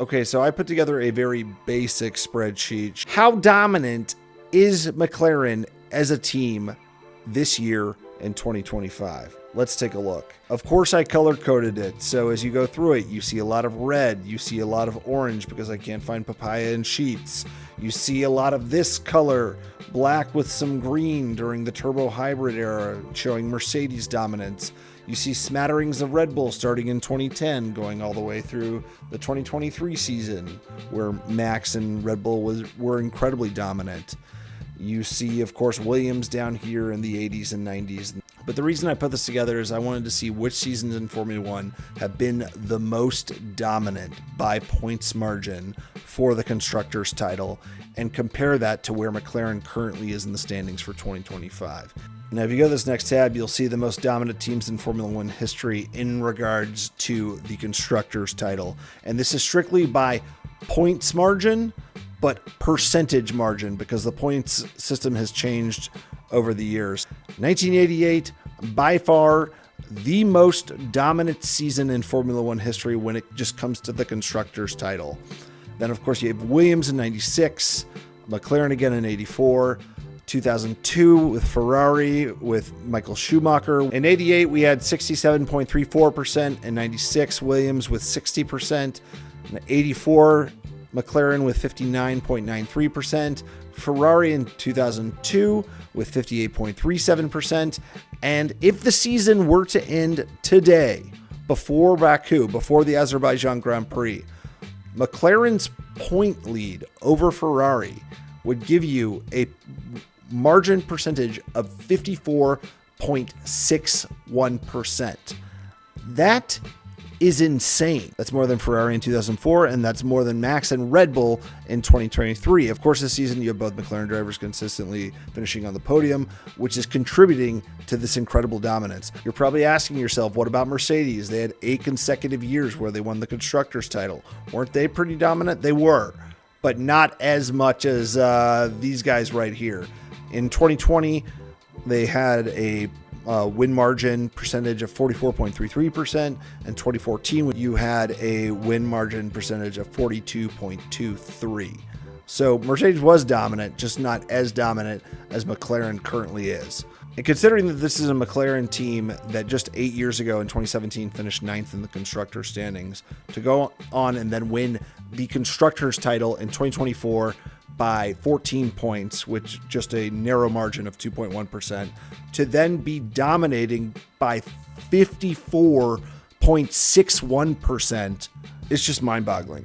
Okay, so I put together a very basic spreadsheet. How dominant is McLaren as a team this year in 2025? Let's take a look. Of course, I color-coded it, so as you go through it, you see a lot of red, you see a lot of orange because I can't find papaya in sheets. You see a lot of this color, black with some green during the turbo hybrid era, showing Mercedes dominance. You see smatterings of Red Bull starting in 2010, going all the way through the 2023 season, where Max and Red Bull were incredibly dominant. You see, of course, Williams down here in the 80s and 90s. But the reason I put this together is I wanted to see which seasons in Formula One have been the most dominant by points margin for the Constructors' title and compare that to where McLaren currently is in the standings for 2025. Now, if you go to this next tab, you'll see the most dominant teams in Formula One history in regards to the Constructors' title. And this is strictly by points margin, but percentage margin, because the points system has changed over the years. 1988, by far the most dominant season in Formula One history when it just comes to the Constructors' title. Then, of course, you have Williams in 96, McLaren again in 84, 2002 with Ferrari with Michael Schumacher. In 88, we had 67.34%. In 96, Williams with 60%. In 84, McLaren with 59.93%. Ferrari in 2002 with 58.37%. And if the season were to end today, before Baku, before the Azerbaijan Grand Prix, McLaren's point lead over Ferrari would give you a margin percentage of 54.61%. That is insane. That's more than Ferrari in 2004, and that's more than Max and Red Bull in 2023. Of course, this season you have both McLaren drivers consistently finishing on the podium, which is contributing to this incredible dominance. You're probably asking yourself, what about Mercedes? They had 8 consecutive years where they won the Constructors' title. Weren't they pretty dominant? They were, but not as much as these guys right here. In 2020, they had a win margin percentage of 44.33%. In 2014, you had a win margin percentage of 42.23. So Mercedes was dominant, just not as dominant as McLaren currently is. And considering that this is a McLaren team that just 8 years ago in 2017 finished 9th in the Constructors' standings, to go on and then win the Constructors' title in 2024 by 14 points, which just a narrow margin of 2.1%, to then be dominating by 54.61%, is just mind-boggling.